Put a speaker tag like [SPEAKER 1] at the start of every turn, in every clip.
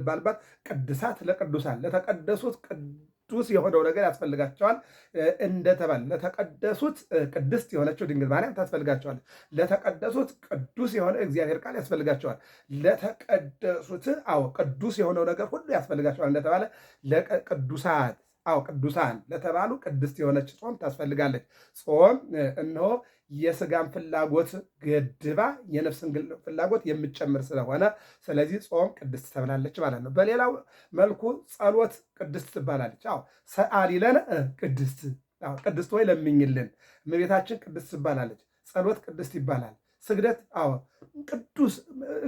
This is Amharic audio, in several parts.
[SPEAKER 1] ባልባት ቅድሳት ለቅዱሳን ለተቀደሱት ቅዱስ የሆነው ነገር ያስፈልጋቸዋል እንደተባለ ለተቀደሱት ቅድስት የሆነችው ድንግል ማርያም ታስፈልጋቸዋል። ለተቀደሱት ቅዱስ የሆነ እግዚአብሔር ቃል ያስፈልጋቸዋል። ለተቀደሱት ቅዱስ የሆነው ነገር ሁሉ ያስፈልጋቸዋል እንደተባለ ለቅዱሳት ቅዱሳን ለተባሉ ቅድስት የሆነች ጾም ታስፈልጋለች። ጾም እነሆ የስጋን ፍላጎት ገድባ የነፍስን ፍላጎት የምትጨምር ስለሆነ ስለዚህ ጾም ቅድስት ተብላለች ማለት ነው። በሌላው መልኩ ጸሎት ቅድስት ትባላለች። ሰአሊ ለነ ቅድስት ቅድስት ወይ ለምኝልን። እመቤታችን ቅድስት ትባላለች። ጸሎት ቅድስት ይባላል። ስግደት ቅዱስ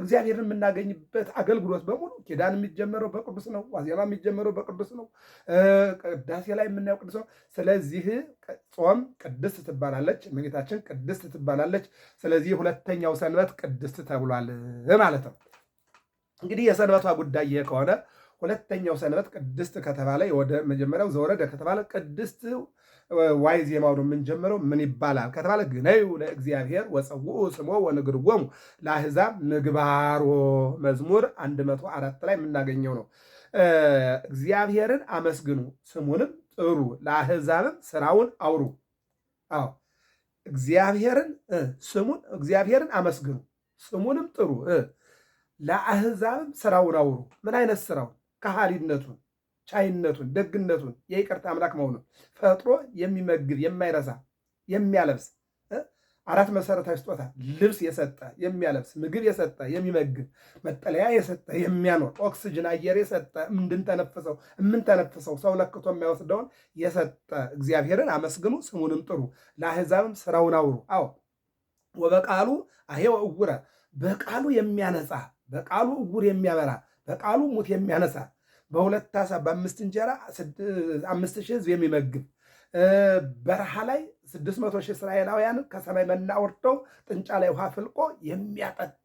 [SPEAKER 1] እግዚአብሔርን የምናገኝበት አገልግሎት በሙሉ ኪዳን የሚጀመረው በቅዱስ ነው። ዋዜማ የሚጀመረው በቅዱስ ነው። ቅዳሴ ላይ የምናየው ቅዱስ ነው። ስለዚህ ጾም ቅድስት ትባላለች። እመቤታችን ቅድስት ትባላለች። ስለዚህ ሁለተኛው ሰንበት ቅድስት ተብሏል ማለት ነው። እንግዲህ የሰንበቷ ጉዳይ ይሄ ከሆነ ሁለተኛው ሰንበት ቅድስት ከተባለ ወደ መጀመሪያው ዘወረደ ከተባለ ቅድስት ዋይ ዜማው ነው የምንጀምረው። ምን ይባላል ከተባለ ግነዩ ለእግዚአብሔር ወፀውኡ ስሞ ወንግርጎሙ ለአሕዛብ ምግባሮ መዝሙር 104 ላይ የምናገኘው ነው። እግዚአብሔርን አመስግኑ ስሙንም ጥሩ ለአሕዛብም ስራውን አውሩ። እግዚአብሔርን አመስግኑ ስሙንም ጥሩ ለአሕዛብም ስራውን አውሩ። ምን አይነት ስራውን? ከሃሊነቱን፣ ቻይነቱን፣ ደግነቱን፣ የይቅርታ አምላክ መሆኑን ፈጥሮ የሚመግብ የማይረሳ የሚያለብስ አራት መሰረታዊ ስጦታ ልብስ የሰጠ የሚያለብስ፣ ምግብ የሰጠ የሚመግብ፣ መጠለያ የሰጠ የሚያኖር፣ ኦክስጅን አየር የሰጠ እንድንተነፍሰው የምንተነፍሰው ሰው ለክቶ የማይወስደውን የሰጠ እግዚአብሔርን አመስግኑ ስሙንም ጥሩ ለአሕዛብም ስራውን አውሩ። ወበቃሉ አሄወ እውረ በቃሉ የሚያነጻ በቃሉ ዕውር የሚያበራ በቃሉ ሙት የሚያነሳ በሁለት ዓሣ በ5 እንጀራ 5,000 ሕዝብ የሚመግብ በረሃ ላይ 600,000 እስራኤላውያንን ከሰማይ መና ወርደው ጥንጫ ላይ ውሃ ፍልቆ የሚያጠጣ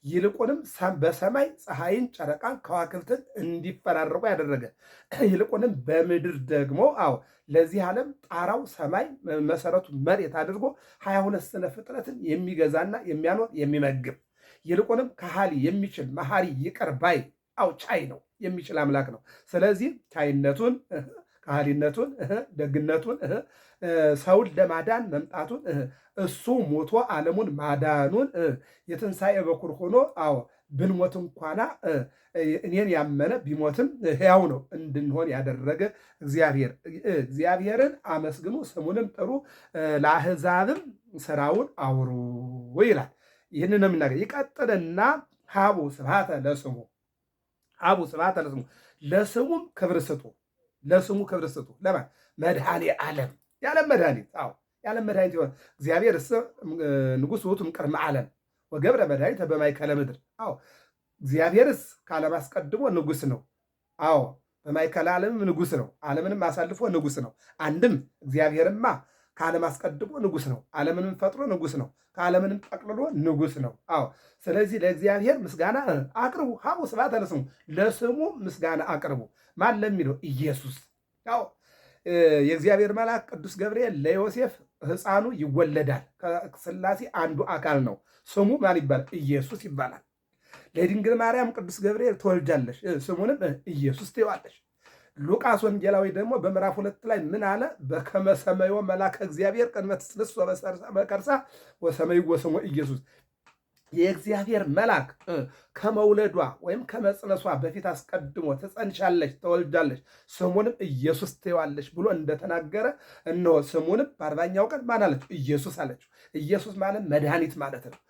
[SPEAKER 1] ይልቁንም በሰማይ ፀሐይን፣ ጨረቃን፣ ከዋክብትን እንዲፈራረቁ ያደረገ ይልቁንም በምድር ደግሞ ለዚህ ዓለም ጣራው ሰማይ መሰረቱ መሬት አድርጎ 22 ስነ ፍጥረትን የሚገዛና የሚያኖር የሚመግብ ይልቁንም ከሃሊ የሚችል መሐሪ ይቅር ባይ ቻይ ነው የሚችል አምላክ ነው። ስለዚህ ቻይነቱን፣ ከሃሊነቱን፣ ደግነቱን ሰውን ለማዳን መምጣቱን እሱ ሞቶ ዓለሙን ማዳኑን የትንሣኤ በኩር ሆኖ ብንሞት እንኳና እኔን ያመነ ቢሞትም ሕያው ነው እንድንሆን ያደረገ እግዚአብሔርን አመስግኑ ስሙንም ጥሩ ለአሕዛብም ስራውን አውሩ ይላል። ይህንን የምናገኝ ይቀጥልና ሀቡ ስብሐተ ለስሙ ለስሙም ክብር ስጡ። ለስሙ ክብር ስጡ። ለማን? መድኃኔ ዓለም የዓለም መድኃኒት የዓለም መድኃኒት ይሆን እግዚአብሔር ንጉሥ ውእቱ እምቅድመ ዓለም ወገብረ መድኃኒተ በማእከለ ምድር። እግዚአብሔርስ ከዓለም አስቀድሞ ንጉሥ ነው። በማእከለ ዓለምም ንጉሥ ነው። ዓለምንም አሳልፎ ንጉሥ ነው። አንድም እግዚአብሔርማ ከዓለም አስቀድሞ ንጉሥ ነው። ዓለምንም ፈጥሮ ንጉሥ ነው። ከዓለምንም ጠቅልሎ ንጉሥ ነው። ስለዚህ ለእግዚአብሔር ምስጋና አቅርቡ። ሀቡ ስብሐተ ለስሙ ለስሙ ምስጋና አቅርቡ። ማን ለሚለው? ኢየሱስ። የእግዚአብሔር መልአክ ቅዱስ ገብርኤል ለዮሴፍ ሕፃኑ ይወለዳል ከሥላሴ አንዱ አካል ነው። ስሙ ማን ይባላል? ኢየሱስ ይባላል። ለድንግል ማርያም ቅዱስ ገብርኤል ትወልጃለሽ ስሙንም ኢየሱስ ትይዋለሽ። ሉቃስ ወንጌላዊ ደግሞ በምዕራፍ 2 ላይ ምን አለ? በከመ ሰመዮ መልአከ እግዚአብሔር ቅድመ ትጽንስ በከርሳ ወሰመይዎ ስሙ ኢየሱስ። የእግዚአብሔር መልአክ ከመውለዷ ወይም ከመጽነሷ በፊት አስቀድሞ ትጸንሻለች፣ ተወልጃለች፣ ስሙንም ኢየሱስ ትይዋለች ብሎ እንደተናገረ እነሆ ስሙንም በ40ኛው ቀን ማን አለችው? ኢየሱስ አለችው። ኢየሱስ ማለት መድኃኒት ማለት ነው።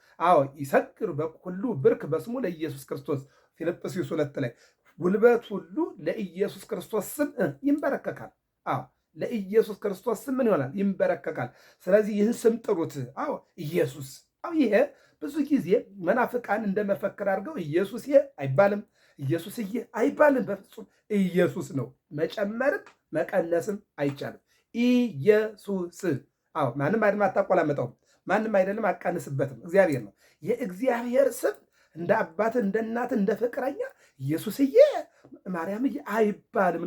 [SPEAKER 1] ይሰግር በኩሉ ብርክ በስሙ ለኢየሱስ ክርስቶስ ፊልጵስዩስ 2 ላይ ጉልበት ሁሉ ለኢየሱስ ክርስቶስ ስም ይንበረከካል። ለኢየሱስ ክርስቶስ ስም ምን ይሆናል? ይንበረከካል። ስለዚህ ይህን ስም ጥሩት። ኢየሱስ። ይሄ ብዙ ጊዜ መናፍቃን እንደመፈክር አድርገው ኢየሱስዬ አይባልም፣ ኢየሱስዬ አይባልም። በፍጹም ኢየሱስ ነው። መጨመርም መቀነስም አይቻልም። ኢየሱስ። ማንም አይደለም አታቆላመጠውም፣ ማንም አይደለም አቃንስበትም። እግዚአብሔር ነው። የእግዚአብሔር ስም እንደ አባት እንደ እናት እንደ ፍቅረኛ ኢየሱስዬ ማርያምዬ አይባልም።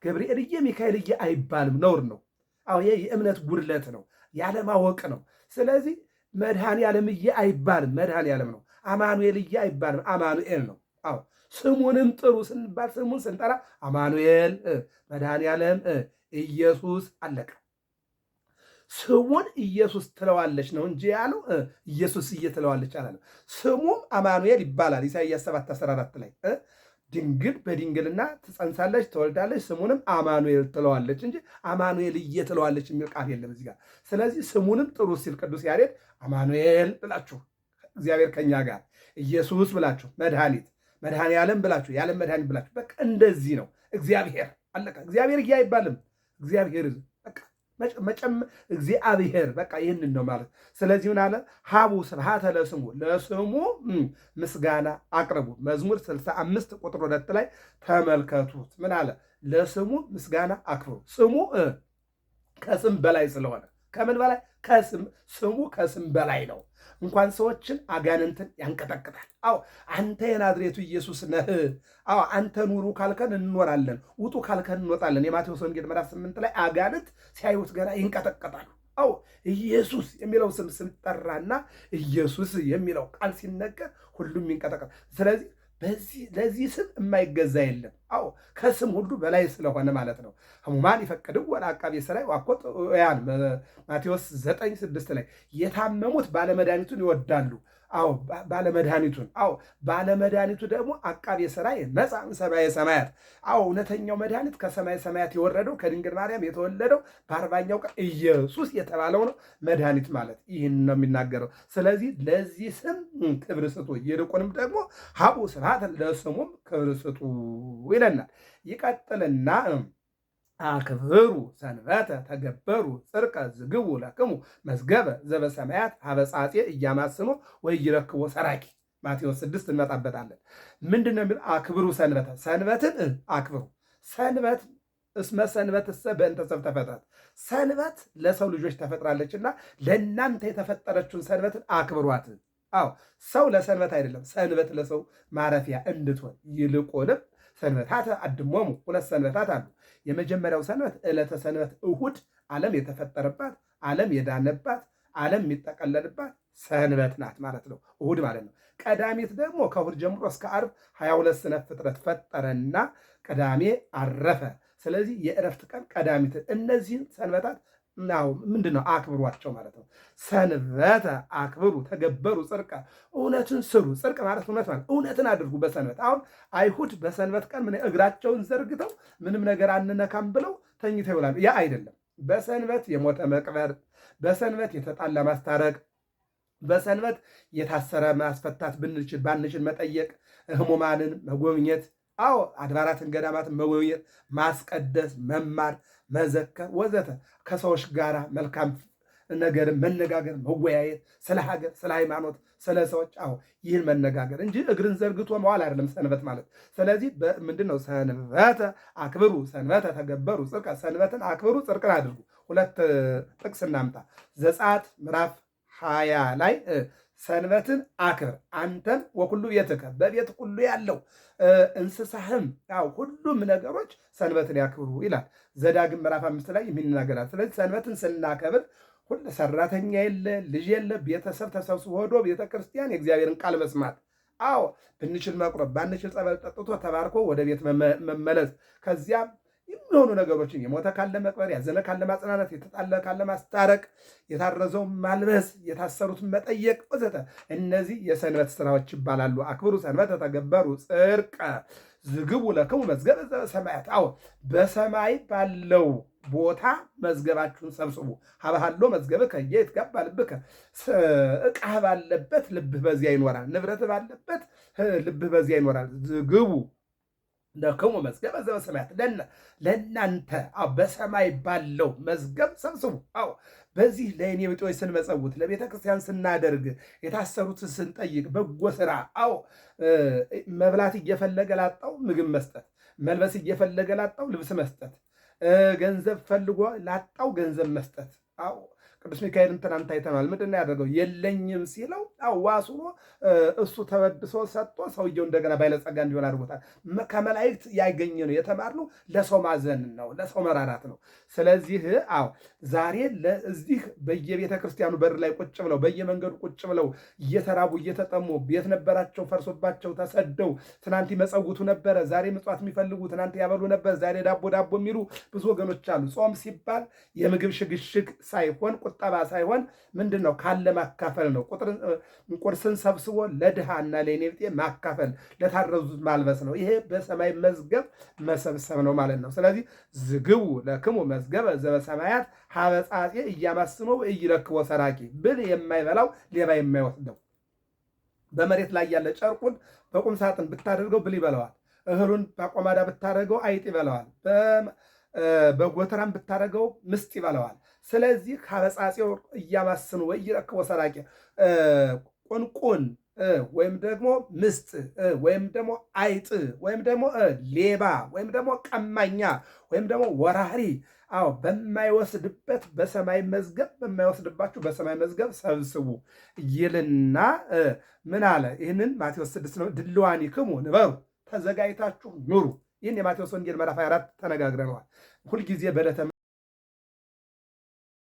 [SPEAKER 1] ገብርኤልዬ ሚካኤልዬ አይባልም። ነውር ነው። ይሄ የእምነት ጉድለት ነው፣ ያለማወቅ ነው። ስለዚህ መድኃኔ ዓለምዬ አይባልም፣ መድኃኔ ዓለም ነው። አማኑኤልዬ አይባልም፣ አማኑኤል ነው። አዎ ስሙንም ጥሩ ስንባል ስሙን ስንጠራ አማኑኤል መድኃኔ ዓለም ኢየሱስ አለቀ። ስሙን ኢየሱስ ትለዋለች ነው እንጂ ያለው ኢየሱስ ትለዋለች አላለም። ስሙም አማኑኤል ይባላል። ኢሳይያስ 7:14 ላይ ድንግል በድንግልና ትጸንሳለች፣ ትወልዳለች፣ ስሙንም አማኑኤል ትለዋለች እንጂ አማኑኤል ትለዋለች የሚል ቃል የለም እዚህ ጋር። ስለዚህ ስሙንም ጥሩ ሲል ቅዱስ ያሬድ አማኑኤል ብላችሁ እግዚአብሔር ከኛ ጋር፣ ኢየሱስ ብላችሁ መድኃኒት መድኃኔ ዓለም ብላችሁ የዓለም መድኃኒት ብላችሁ በቃ እንደዚህ ነው። እግዚአብሔር አለቀ። እግዚአብሔር አይባልም። እግዚአብሔር በቃ እግዚአብሔር በቃ ይህንን ነው ማለት። ስለዚህ ምን አለ? ሀቡ ስብሐተ ለስሙ፣ ለስሙ ምስጋና አቅርቡ። መዝሙር 65 ቁጥር 2 ላይ ተመልከቱት። ምን አለ? ለስሙ ምስጋና አክብሩ። ስሙ ከስም በላይ ስለሆነ ከምን በላይ? ከስም ስሙ ከስም በላይ ነው። እንኳን ሰዎችን አጋንንትን ያንቀጠቅጣል። አዎ አንተ የናዝሬቱ ኢየሱስ ነህ። አዎ አንተ ኑሩ ካልከን እንኖራለን፣ ውጡ ካልከን እንወጣለን። የማቴዎስ ወንጌል ምዕራፍ 8 ላይ አጋንንት ሲያዩት ገና ይንቀጠቀጣሉ። አዎ ኢየሱስ የሚለው ስም ስንጠራና ኢየሱስ የሚለው ቃል ሲነገር ሁሉም ይንቀጠቀጣል። ስለዚህ ለዚህ ስም የማይገዛ የለም። አዎ ከስም ሁሉ በላይ ስለሆነ ማለት ነው። ህሙማን ይፈቅድው ወለዐቃቤ ሥራይ ወአኮት ያን ማቴዎስ 9:6 ላይ የታመሙት ባለመድኃኒቱን ይወዳሉ። አዎ ባለመድኃኒቱን። አዎ ባለመድኃኒቱ ደግሞ ዐቃቤ ሥራይ መጽአ እምሰማየ ሰማያት። አዎ እውነተኛው መድኃኒት ከሰማየ ሰማያት የወረደው ከድንግል ማርያም የተወለደው በ40ኛው ቀን ኢየሱስ የተባለው ነው መድኃኒት ማለት ይህን ነው የሚናገረው። ስለዚህ ለዚህ ስም ክብር ስጡ፣ ይልቁንም ደግሞ ሀቡ ስብሐተ ለስሙም ክብር ስጡ ይለናል። ይቀጥልና አክብሩ ሰንበተ ተገበሩ ጽርቀ ዝግቡ ለክሙ መዝገበ ዘበሰማያት ሀበ ጻጼ እያማስኖ ወይረክቦ ሰራኪ። ማቴዎስ 6 እንመጣበታለን። ምንድን ነው የሚል? አክብሩ ሰንበተ፣ ሰንበትን አክብሩ። ሰንበት እስመ ሰንበት እሰ በእንተ ሰብእ ተፈጥረት፣ ሰንበት ለሰው ልጆች ተፈጥራለችና ለእናንተ የተፈጠረችውን ሰንበትን አክብሯት። አዎ ሰው ለሰንበት አይደለም፣ ሰንበት ለሰው ማረፊያ እንድትሆን ይልቁንም ሰንበታተ አድሞሙ፣ ሁለት ሰንበታት አሉ። የመጀመሪያው ሰንበት ዕለተ ሰንበት እሁድ፣ ዓለም የተፈጠረባት፣ ዓለም የዳነባት፣ ዓለም የሚጠቀለልባት ሰንበት ናት ማለት ነው፣ እሁድ ማለት ነው። ቀዳሚት ደግሞ ከእሁድ ጀምሮ እስከ ዓርብ 22 ስነ ፍጥረት ፈጠረና ቀዳሜ አረፈ። ስለዚህ የእረፍት ቀን ቀዳሚት። እነዚህን ሰንበታት ምንድን ነው? አክብሯቸው ማለት ነው። ሰንበተ አክብሩ ተገበሩ ጽርቀ፣ እውነትን ስሩ። ጽርቅ ማለት እውነት ማለት እውነትን አድርጉ በሰንበት። አሁን አይሁድ በሰንበት ቀን እግራቸውን ዘርግተው ምንም ነገር አንነካም ብለው ተኝተው ይውላሉ። ያ አይደለም። በሰንበት የሞተ መቅበር፣ በሰንበት የተጣላ ማስታረቅ፣ በሰንበት የታሰረ ማስፈታት ብንችል ባንችል መጠየቅ፣ ህሙማንን መጎብኘት፣ አዎ አድባራትን ገዳማትን መጎብኘት፣ ማስቀደስ፣ መማር፣ መዘከር ወዘተ፣ ከሰዎች ጋር መልካም ነገርን መነጋገር፣ መወያየት፣ ስለ ሀገር፣ ስለ ሃይማኖት፣ ስለ ሰዎች፣ አዎ ይህን መነጋገር እንጂ እግርን ዘርግቶ መዋል አይደለም ሰንበት ማለት። ስለዚህ ምንድን ነው? ሰንበተ አክብሩ፣ ሰንበተ ተገበሩ ጽርቀ፣ ሰንበትን አክብሩ ጽርቅን አድርጉ። ሁለት ጥቅስ እናምጣ። ዘጸአት ምዕራፍ 20 ላይ ሰንበትን አክብር አንተም ወኩሉ ቤትከ፣ በቤት ሁሉ ያለው እንስሳህም፣ ያው ሁሉም ነገሮች ሰንበትን ያክብሩ ይላል። ዘዳግም ምዕራፍ 5 ላይ የሚናገራል። ስለዚህ ሰንበትን ስናከብር ሁሉ ሰራተኛ የለ ልጅ የለ ቤተሰብ ተሰብስቦ ሄዶ ቤተክርስቲያን የእግዚአብሔርን ቃል መስማት፣ አዎ ብንችል መቁረብ፣ ባንችል ጸበል ጠጥቶ ተባርኮ ወደ ቤት መመለስ፣ ከዚያም የሚሆኑ ነገሮችን የሞተ ካለ መቅበር፣ ያዘነ ካለ ማጽናናት፣ የተጣለ ካለ ማስታረቅ፣ የታረዘውን ማልበስ፣ የታሰሩትን መጠየቅ ወዘተ እነዚህ የሰንበት ስራዎች ይባላሉ። አክብሩ ሰንበተ ተገበሩ ጽርቀ ዝግቡ ለክሙ መዝገበ ዘበሰማያት። አዎ በሰማይ ባለው ቦታ መዝገባችሁን ሰብስቡ። ሀበሃሎ መዝገብከ ይትገባ ልብከ፣ ዕቃ ባለበት ልብህ በዚያ ይኖራል። ንብረት ባለበት ልብህ በዚያ ይኖራል። ዝግቡ ለክሙ መዝገበ ዘበሰማያት፣ ለእናንተ በሰማይ ባለው መዝገብ ሰብስቡ። አዎ በዚህ ለእኔ ብጤዎች ስንመጸውት፣ ለቤተ ክርስቲያን ስናደርግ፣ የታሰሩትን ስንጠይቅ፣ በጎ ስራ፣ አዎ መብላት እየፈለገ ላጣው ምግብ መስጠት፣ መልበስ እየፈለገ ላጣው ልብስ መስጠት፣ ገንዘብ ፈልጎ ላጣው ገንዘብ መስጠት፣ አዎ ቅዱስ ሚካኤልን ትናንት አይተናል። ምንድን ነው ያደረገው? የለኝም ሲለው ዋስ ሆኖ እሱ ተበድሶ ሰጥቶ ሰውየው እንደገና ባለጸጋ እንዲሆን አድርጎታል። ከመላእክት ያገኘ ነው የተማርነው። ለሰው ማዘን ነው፣ ለሰው መራራት ነው። ስለዚህ ዛሬ እዚህ በየቤተ ክርስቲያኑ በር ላይ ቁጭ ብለው በየመንገዱ ቁጭ ብለው እየተራቡ እየተጠሙ ቤት ነበራቸው ፈርሶባቸው ተሰደው ትናንት ይመጸውቱ ነበረ፣ ዛሬ ምጽዋት የሚፈልጉ ትናንት ያበሉ ነበር፣ ዛሬ ዳቦ ዳቦ የሚሉ ብዙ ወገኖች አሉ። ጾም ሲባል የምግብ ሽግሽግ ሳይሆን ቁጠባ ሳይሆን ምንድን ነው? ካለ ማካፈል ነው። ቁርስን ሰብስቦ ለድሃና ለኔብጤ ማካፈል፣ ለታረዙት ማልበስ ነው። ይሄ በሰማይ መዝገብ መሰብሰብ ነው ማለት ነው። ስለዚህ ዝግቡ ለክሙ መዝገበ ዘበሰማያት ሀበ ጻጼ እያማስነው እይረክቦ ሰራቂ ብል የማይበላው ሌባ የማይወስደው በመሬት ላይ ያለ ጨርቁን በቁም ሳጥን ብታደርገው ብል ይበላዋል። እህሉን በቆማዳ ብታደርገው አይጥ ይበላዋል። በጎተራም ብታደርገው ምስጥ ይበላዋል። ስለዚህ ሀበ ጻጼው እያማስኑ ወይረክቦ ሰራቂ ቁንቁን ወይም ደግሞ ምስጥ ወይም ደግሞ አይጥ ወይም ደግሞ ሌባ ወይም ደግሞ ቀማኛ ወይም ደግሞ ወራሪ በማይወስድበት በሰማይ መዝገብ በማይወስድባችሁ በሰማይ መዝገብ ሰብስቡ ይልና ምን አለ? ይህንን ማቴዎስ 6 ነው። ድልዋኒክሙ ንበሩ፣ ተዘጋጅታችሁ ኑሩ። ይህን የማቴዎስ ወንጌል ምዕራፍ 24 ተነጋግረነዋል። ሁልጊዜ በዕለተ